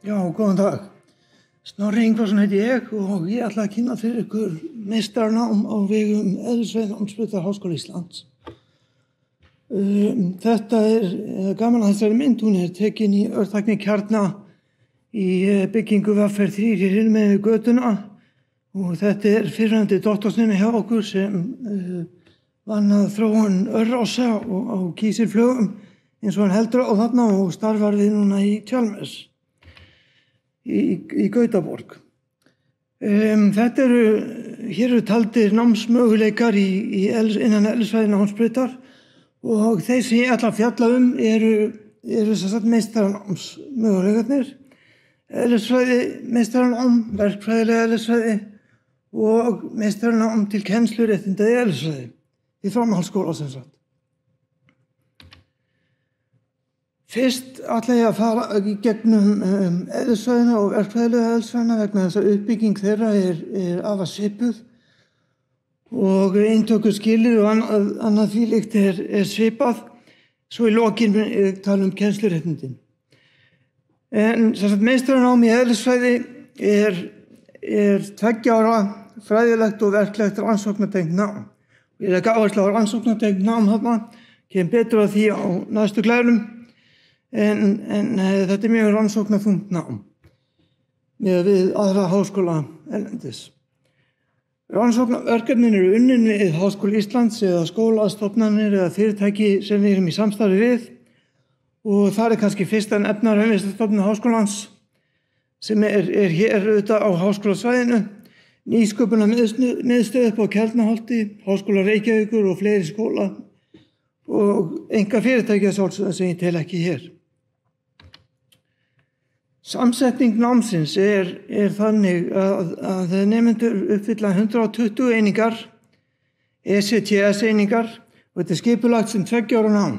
Já, góðan dag. Snorri Ingvarsson heiti ég og ég ætla að kynna fyrir ykkur meistarnám á vegum Eðlisfræðinámsbrautar Háskóla Íslands. Þetta gaman að þessari mynd, hún tekin í örtækni kjarna í byggingu VR3 hér með götuna og þetta fyrrandi doktorsnemi hjá okkur sem vann að þróun örrása á kísilflugum eins og hann heldur á þarna og starfar við núna í Chalmers í Gautaborg. Hér eru taldir námsmöguleikar innan eðlisfræðinámsbrautar og þeir sem ég ætla að fjalla eru sem sagt meistaranámsmöguleikarnir, eðlisfræði meistaranám, verkfræðilega eðlisfræði og meistaranám til kennsluréttinda í eðlisfræði í framhaldsskóla sem sagt. Fyrst ætla ég að fara í gegnum eðlisfræðina og verkfræðilega eðlisfræðina vegna þess að uppbygging þeirra afar svipuð og inntökuskilyrði og annað því líkt svipað. Svo í lokin tala kennsluréttindin. En sem sagt meistaranám í eðlisfræði er 2 ára fræðilegt og verklegt rannsóknartengt nám. Ég legg áherslu á rannsóknartengt nám þarna, kem betur að því á næstu glærunum. En þetta mjög rannsóknarþungt nám við aðra háskóla erlendis. Rannsóknarverkefnin eru unnin við Háskóla Íslands eða skólastofnanir eða fyrirtæki sem við erum í samstarfi við og það kannski fyrst en efnaraunvísindastofnun Háskólans sem hér auðvitað á háskólasvæðinu, nýsköpunarmiðstöð upp á Keldnaholti, Háskóla Reykjavíkur og fleiri skóla og enga fyrirtæki sem ég tel ekki hér. Samsetning námsins þannig að nemendur uppfylla 120 einingar, ECTS einingar og þetta skipulagt sem 2 ára nám.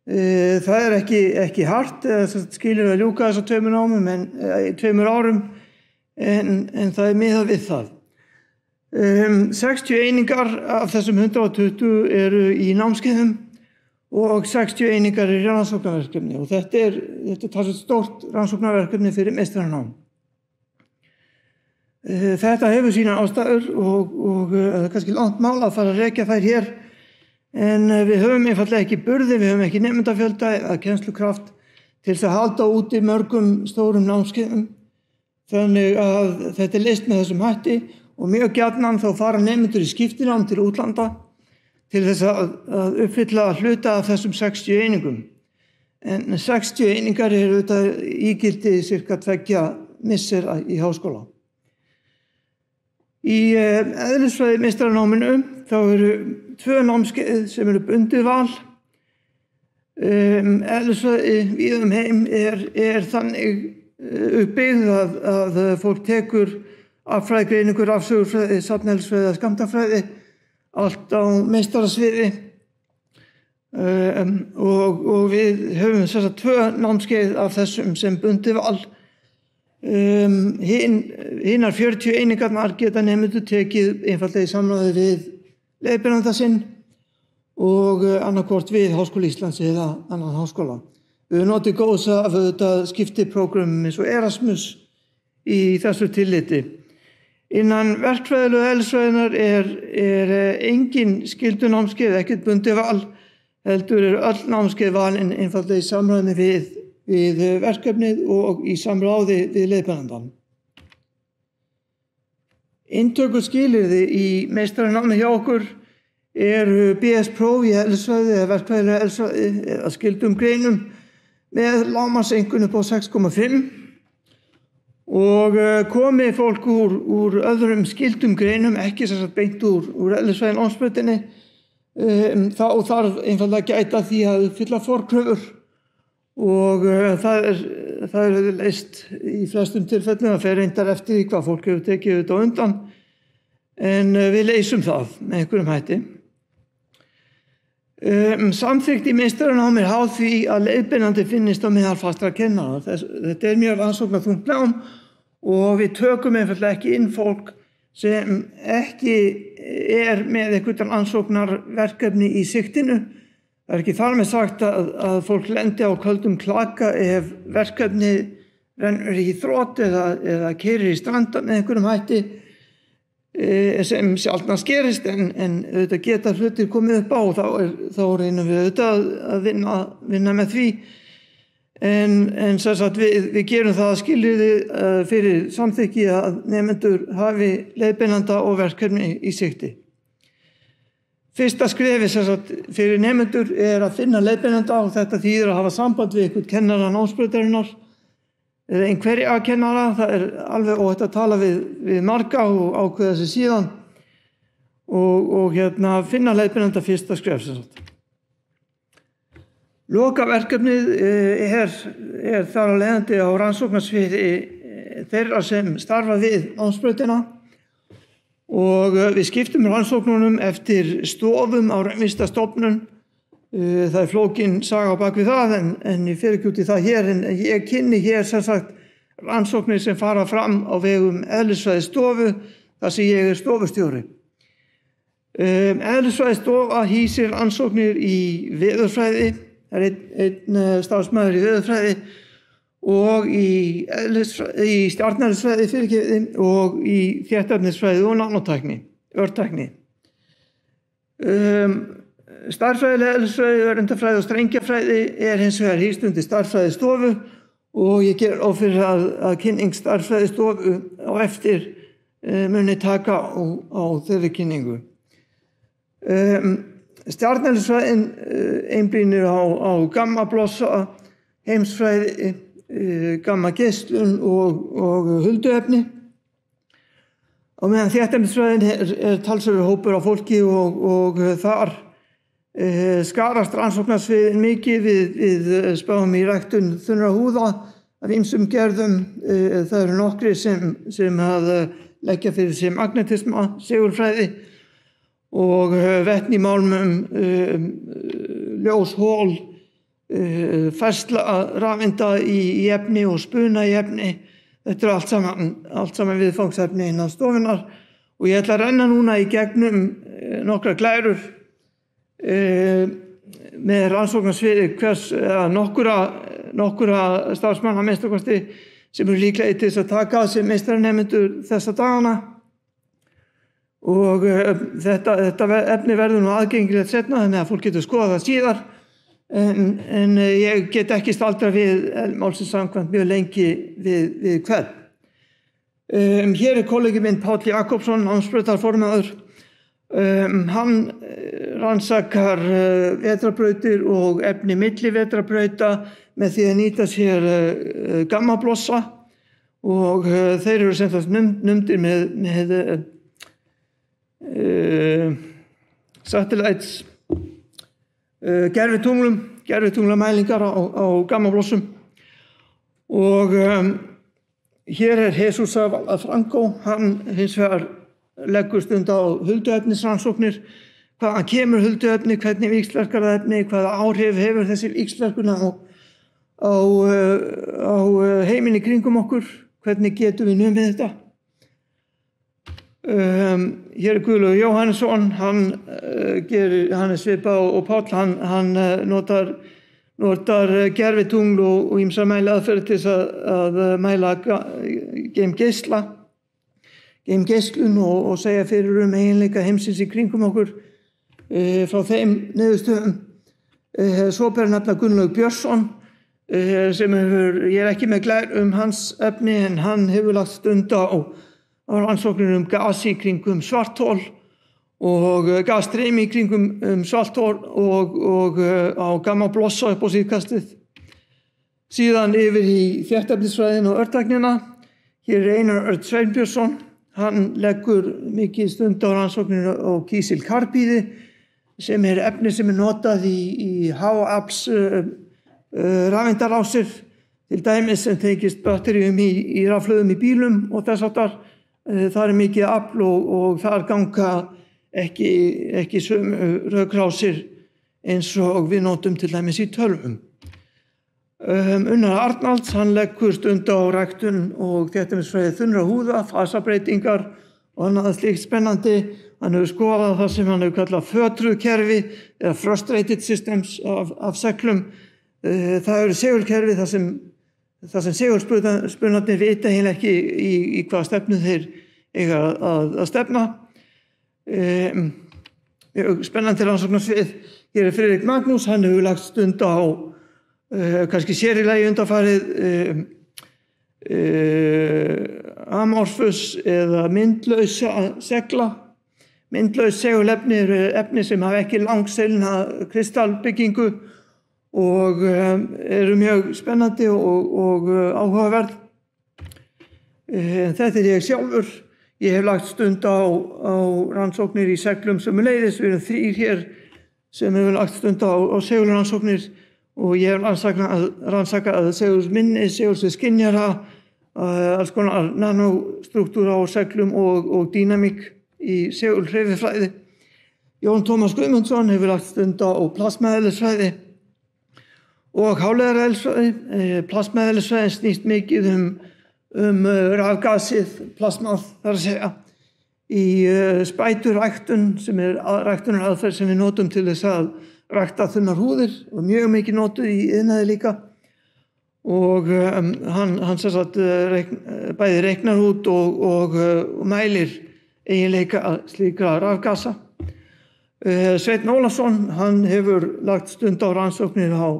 Það ekki hart, skilur að ljúka þess að 2 námum 2 árum en það miðað við það. 60 einingar af þessum 120 eru í námskeiðum og 60 einingar í rannsóknarverkefni og þetta talsvert stórt rannsóknarverkefni fyrir meistaranám. Þetta hefur sínar ástæður og kannski langt mál að fara að rekja þær hér en við höfum einfaldlega ekki burði, við höfum ekki nemendafjölda eða kennslukraft til þess að halda úti mörgum stórum námskeiðum þannig að þetta leyst með þessum hætti og mjög gjarnan þá fara nemendur í skiptinám til útlanda til þess að uppfylla hluta af þessum 60 einingum. En 60 einingar eru auðvitað ígildi cirka 2 missera í háskóla. Í eðlisfræði meistaranáminu þá eru 2 námskeið sem eru bundið val. Eðlisfræði víða heim þannig uppbyggð að fólk tekur affræðigreiningu, rafsögurfræði, safneðlisfræði eða skammtafræði allt á meistarasviði og við höfum þess að 2 námskeið af þessum sem bundið val. Hinar 40 einingarnar geta nemendur tekið einfaldlega í samráði við leiðbeinanda sinn og annaðhvort við Háskóla Íslands eða annan háskóla. Við höfum notið góðs af skiptiprógramum eins og Erasmus í þessu tilliti. Innan verkfræðilegu eðlisfræðinnar engin skyldunámskeið, ekkert bundið val, heldur öll námskeið valin einfaldlega í samráði við verkefnið og í samráði við leiðbeinandann. Inntökuskilyrði í meistaranámi hjá okkur eru BS-próf í eðlisfræði eða verkfræðilega eðlisfræði eða skyldum greinum með lágmarkseinkunn upp á 6,5 og komi fólk úr öðrum skyldum greinum, ekki sem sagt beint úr eðlisfræðinámsbrautinni, þá þarf einfaldlega að gæta því að uppfylla forkröfur og það leyst í flestum tilfellum að fer reyndar eftir því hvað fólk hefur tekið þetta á undan en við leysum það með einhverjum hætti. Samþykkt í meistaranámi háð því að leiðbeinandi finnist á meðal fastra kennara. Þetta mjög rannsóknarþungt nám og við tökum einfaldlega ekki inn fólk sem ekki með einhvern rannsóknarverkefni í sigtinu. Það ekki þar með sagt að fólk lendi á köldum klaka ef verkefni rennur í þrot eða keyrir í stranda með einhverjum hætti sem sjaldnast gerist en auðvitað geta hlutir komið upp á og þá reynum við auðvitað að vinna með því en sem sagt við gerum það skilyrði fyrir samþykki að nemendur hafi leiðbeinanda og verkefni í sigti. Fyrsta skrefi sem sagt fyrir nemendur að finna leiðbeinanda og þetta þýðir að hafa samband við einhvern kennara námsbrautarinnar eða einhverja kennara, það alveg óhætt að tala við marga og ákveða sig síðan og finna leiðbeinanda fyrsta skref sem sagt. Lokaverkefnið þar á leiðandi á rannsóknarsviði þeirra sem starfa við námsbrautina og við skiptum rannsóknunum eftir stofum á raunvísindastofnun. Það flókin saga á bak við það en ég fer ekki út í það hér en ég kynni hér sem sagt rannsóknir sem fara fram á vegum eðlisfræðistofu þar sem ég stofustjóri. Eðlisfræðistofa hýsir rannsóknir í veðurfræði, það einn starfsmaður í veðurfræði og í stjarneðlisfræði og í þéttefnisfræði og nanotækni, örtækni. Stærðfræði, eðlisfræði, öreindafræði og strengjafræði hins vegar hýst undir stærðfræðistofu og ég ger ráð fyrir að kynning stærðfræðistofu á eftir muni taka á þeirri kynningu. Stjarneðlisfræðin einblínir á gammablossa, heimsfræði, gammageislun og hulduefni. Á meðan þéttefnisfræðin talsverður hópur af fólki og þar skarast rannsóknarsviðin mikið við spáum í ræktun þunnra húða af ýmsum gerðum. Það eru nokkrir sem leggja fyrir sig magnetisma, segulfræði og vetnimálmum, ljóshol, færsla rafeinda í efni og spuna í efni. Þetta allt saman viðfangsefni innan stofunar og ég ætla að renna núna í gegnum nokkra glærur með rannsóknarsviði nokkura starfsmanna meistarkosti sem eru líklegir til þess að taka að sér meistaranemendur þessa dagana og þetta efni verður nú aðgengilegt seinna þannig að fólk getur skoðað það síðar en ég get ekki staldrað við málsins samkvæmt mjög lengi við hvern. Hér kollegi minn Páll Jakobsson, námsbrautarformaður. Hann rannsakar vetrarbrautir og efni milli vetrarbrauta með því að nýta sér gammablossa og þeir eru sem sagt numdir með satellites gervitunglamælingar á gammablossum og hér Jesus Franco, hann hins vegar leggur stund á hulduefnisrannsóknir, hvaðan kemur hulduefni, hvernig víxlverkar það efni, hvaða áhrif hefur þessi víxlverkun á heiminn í kringum okkur, hvernig getum við numið þetta. Hér Guðlaugur Jóhannesson, hann svipað og Páll, hann notar gervitungl og ýmsar mæliaðferðir til þess að mæla geimgeislun og segja fyrir eiginleika heimsins í kringum okkur frá þeim niðurstöðum. Svo ber nefna Gunnlaug Björnsson sem ég ekki með glær hans efni en hann hefur lagt stund á rannsóknir gas í kringum svarthol og gasstreymi í kringum svarthol og á gammablossa upp á síðkastið. Síðan yfir í þéttefnisfræðin og örtæknina. Hér Einar Örn Sveinbjörnsson. Hann leggur mikið stund á rannsóknir á kísilkarbíði sem efni sem notað í háafls rafeindarásir til dæmis sem tengist batteríum í rafhlöðum í bílum og þess háttar. Það mikið afl og þar ganga ekki sömu rökrásir eins og við notum til dæmis í tölvum. Unnar Arnalds, hann leggur stund á ræktun og þéttefnisfræði þunnra húða, fasabreitingar og annað slíkt spennandi. Hann hefur skoðað það sem hann hefur kallað fötruð kerfi eða frustrated systems af seglum. Það eru segulkerfi þar það sem segulspunarnir vita eiginlega ekki í hvaða stefnu þeir eiga að stefna. Spennandi rannsóknarsvið. Hér Friðrik Magnús, hann hefur lagt stund á kannski sér í lagi undanfarið amorphous eða myndlausa segla. Myndlaus segulefni eru efni sem hafa ekki langseilna kristallbyggingu og eru mjög spennandi og áhugaverð. Þetta ég sjálfur. Ég hef lagt stund á rannsóknir í seglum sömuleiðis. Við erum 3 hér sem hefur lagt stund á segulrannsóknir og ég hef rannsakað segulsminni, segulsvið skynjara, alls konar nanostruktúra á seglum og dýnamík í segulhreyfifræði. Jón Tómas Guðmundsson hefur lagt stund á plasmaeðlisfræði og háleiðareðlisfræði. Plasmaeðlisfræðin snýst mikið um rafgasið, plasmað þar að segja, í spæturæktun sem ræktunaraðferð sem við notum til þess að rækta þunnar húðir og mjög mikið notuð í iðnaði líka. Og hann sem sagt bæði reiknar út og mælir eiginleika slíkra rafgasa. Sveinn Ólafsson, hann hefur lagt stund á rannsóknir á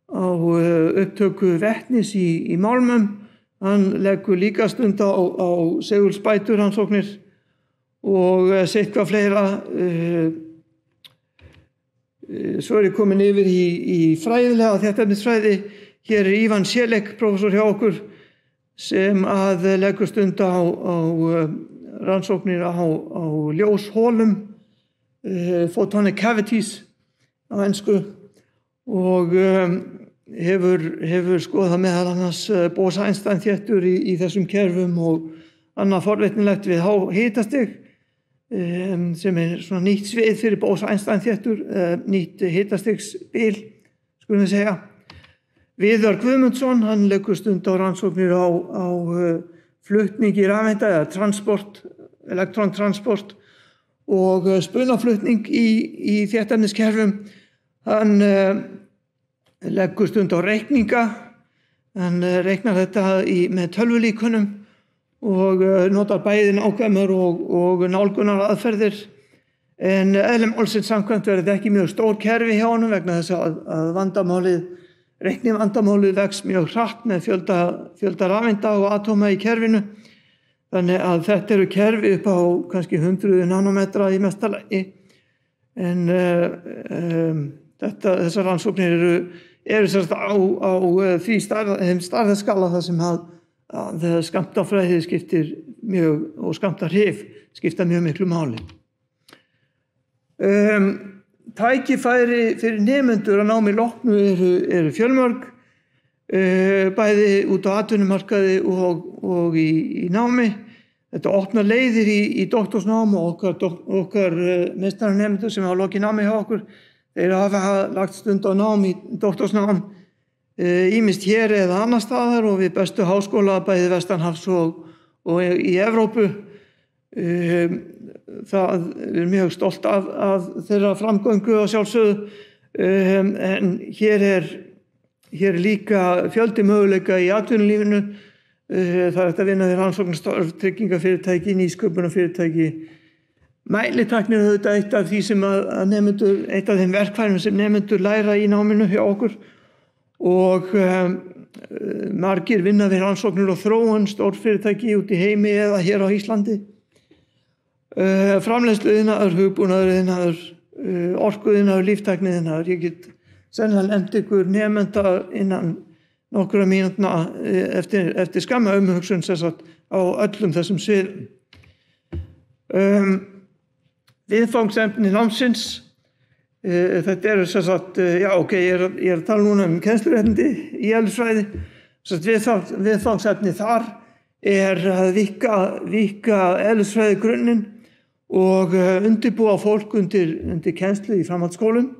upptöku vetnis í málmum. Hann leggur líka stund á segulspæturannsóknir og sitthvað fleira. Svo ég komin yfir í fræðilega þéttefnisfræði. Hér Ívan Sjelek, prófessor hjá okkur, sem að leggur stund á rannsóknir á ljóshólum, photonic cavities á ensku, og hefur skoðað meðal annars Bose-Einstein þéttur í þessum kerfum og annað forvitnilegt við hitastig sem svona nýtt svið fyrir Bose-Einstein þéttur, nýtt hitastigsbil, skulum við segja. Viðar Guðmundsson, hann leggur stund á rannsóknir á flutningi rafeinda eða transport, elektrontransport og spunaflutning í þéttefniskerfum. Hann leggur stund á reikninga. Hann reiknar þetta með tölvulíkunum og notar bæði nákvæmar og nálgunar aðferðir. En eðli málsins samkvæmt verður þetta ekki mjög stór kerfi hjá honum vegna þess að reiknivandamálið vex mjög hratt með fjölda rafeinda og atóma í kerfinu. Þannig að þetta eru kerfi upp á kannski 100 nanometra í mesta lagi. En þessar rannsóknir eru á þeim stærðarskala þar sem að skammtafræði skiptir mjög og skammtahrif skipta mjög miklu máli. Tækifæri fyrir nemendur að námi loknu eru fjölmörg, bæði út á atvinnumarkaði og í námi. Þetta opnar leiðir í doktorsnám og okkar meistaranemendur sem hafa lokið námi hjá okkur. Þeir hafa lagt stund á nám í doktorsnám, ýmist hér eða annar staðar og við bestu háskóla bæði vestanhafs og í Evrópu. Það er mjög stolt af þeirra framgöngu að sjálfsögðu, en hér er líka fjöldi möguleika í atvinnulífinu. Það er hægt að vinna við rannsóknarstörf, tryggingafyrirtæki, nýsköpunarfyrirtæki. Mælitækni er auðvitað eitt af því sem eitt af þeim verkfærum sem nemendur læra í náminu hjá okkur og margir vinna við rannsóknir og þróun, stórfyrirtæki út í heimi eða hér á Íslandi. Framleiðsluiðnaður, hugbúnaðuriðnaður, orkuiðnaður, líftækniiðnaður. Ég get sennilega nefnt ykkur nemenda innan nokkura mínútna eftir skamma umhugsun á öllum þessum sviðum. Viðfangsefni námsins. Þetta eru ég er að tala núna kennsluréttindi í eðlisfræði. Viðfangsefni þar er að víkka eðlisfræði grunninn og undirbúa fólk undir kennslu í framhaldsskólum.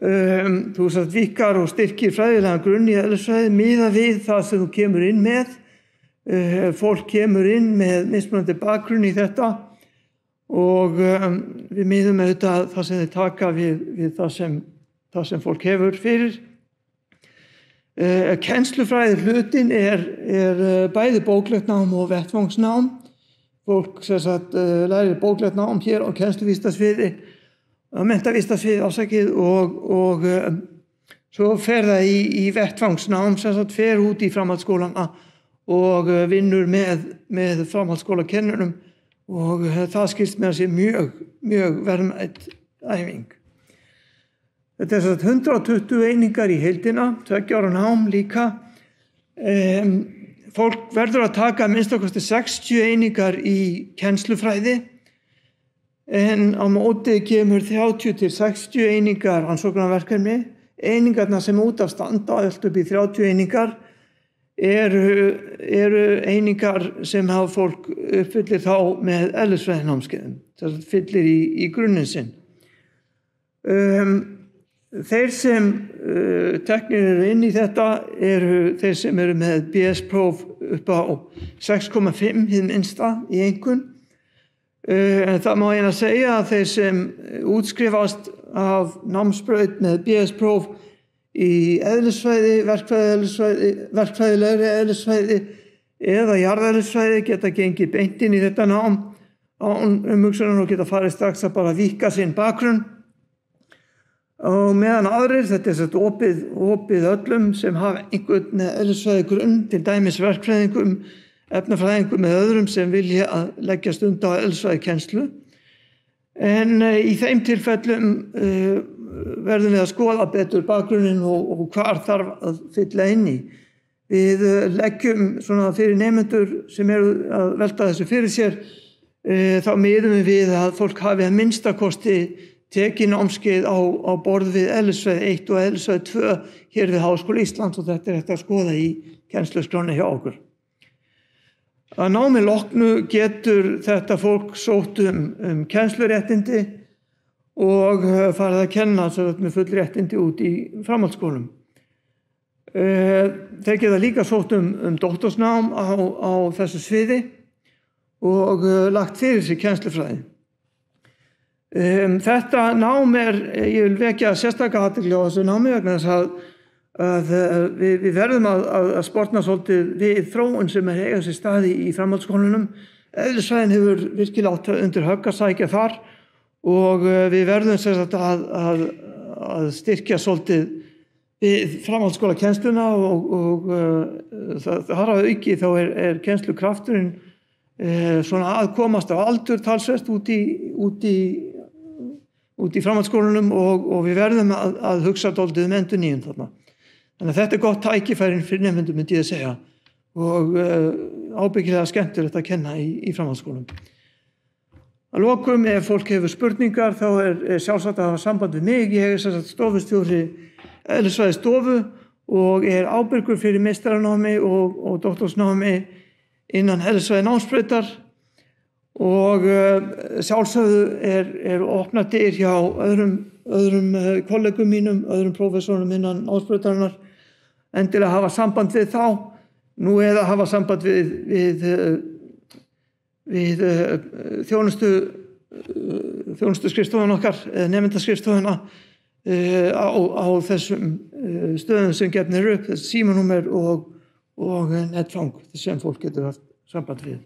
Þú víkkar og styrkir fræðilegan grunn í eðlisfræði miða við það sem þú kemur inn með. Fólk kemur inn með mismunandi bakgrunn í þetta og við miðum auðvitað það sem þið taka við það sem fólk hefur fyrir. Kennslufræði hlutin bæði bóklegt nám og vettvangsnám. Fólk sem sagt lærir bóklegt nám hér á kennsluvísindasviði, menntavísindasviði og svo fer það í vettvangsnám sem sagt fer út í framhaldsskólana og vinnur með framhaldsskólakennurum og það skilst mér að sé mjög verðmæt æfing. Þetta er 120 einingar í heildina, 2 ára nám líka. Fólk verður að taka minnst okkur 60 einingar í kennslufræði en á móti kemur 30 til 60 einingar rannsóknarverkefni. Einingarna sem út af standa allt upp í 30 einingar eru einingar sem hafa fólk uppfyllir þá með eðlisfræðinámskeiðum, þess að fyllir í grunninn sinn. Þeir sem teknir eru inn í þetta eru þeir sem eru með BS-próf upp á 6,5 hið minnsta í einkunn. En það má eiginlega segja að þeir sem útskrifast af námsbraut með BS-próf í eðlisfræði, verkfræðilegri eðlisfræði eða jarðeðlisfræði geta gengið beint inn í þetta nám án umhugsunar og geta farið strax að bara víkka sinn bakgrunn. Og meðan aðrir, þetta er opið öllum sem hafa einhvern með eðlisfræði grunn, til dæmis verkfræðingum, efnafræðingum með öðrum sem vilja að leggja stund á eðlisfræði kennslu. En í þeim tilfellum verðum við að skoða betur bakgrunnin og hvar þarf að fylla inn í. Við leggjum svona fyrir nemendur sem eru að velta þessu fyrir sér, þá miðum við að fólk hafi að minnsta kosti tekið námskeið á borð við eðlisfræði 1 og eðlisfræði 2 hér við Háskóla Íslands og þetta er hægt að skoða í kennsluskráni hjá okkur. Að námi loknu getur þetta fólk sótt kennsluréttindi og farið að kenna með full réttindi út í framhaldsskólum. Þeir geta líka sótt doktorsnám á þessu sviði og lagt fyrir sig kennslufræði. Þetta nám ég vil vekja sérstaka athygli á þessu námi vegna þess að við verðum að sporna svolítið við þróun sem eiga sér staði í framhaldsskólunum. Eðlisfræðin hefur virkilega átt undir högg að sækja þar og við verðum sem sagt að styrkja svolítið við framhaldsskólakennsluna og þar að auki þá kennslukrafturinn svona að komast á aldur talsvert út í framhaldsskólunum og við verðum að hugsa dálítið endurnýjun þarna. Þannig að þetta er gott tækifæri fyrir nemendur myndi ég að segja og ábyggilega skemmtilegt að kenna í framhaldsskólum. Að lokum, ef fólk hefur spurningar þá sjálfsagt að hafa samband við mig. Ég sem sagt stofustjóri eðlisfræðistofu og ábyrgur fyrir meistaranámi og doktorsnámi innan eðlisfræði námsbrautar og sjálfsögðu opnað dyr hjá öðrum kollegum mínum, öðrum prófessorum innan námsbrautarinnar endilega hafa samband við þá nú eða hafa samband við þjónustuskrifstofuna okkar, nemendaskrifstofuna á þessum stöðum sem gefnir upp, þessi símanúmer og netfang sem fólk getur haft samband við.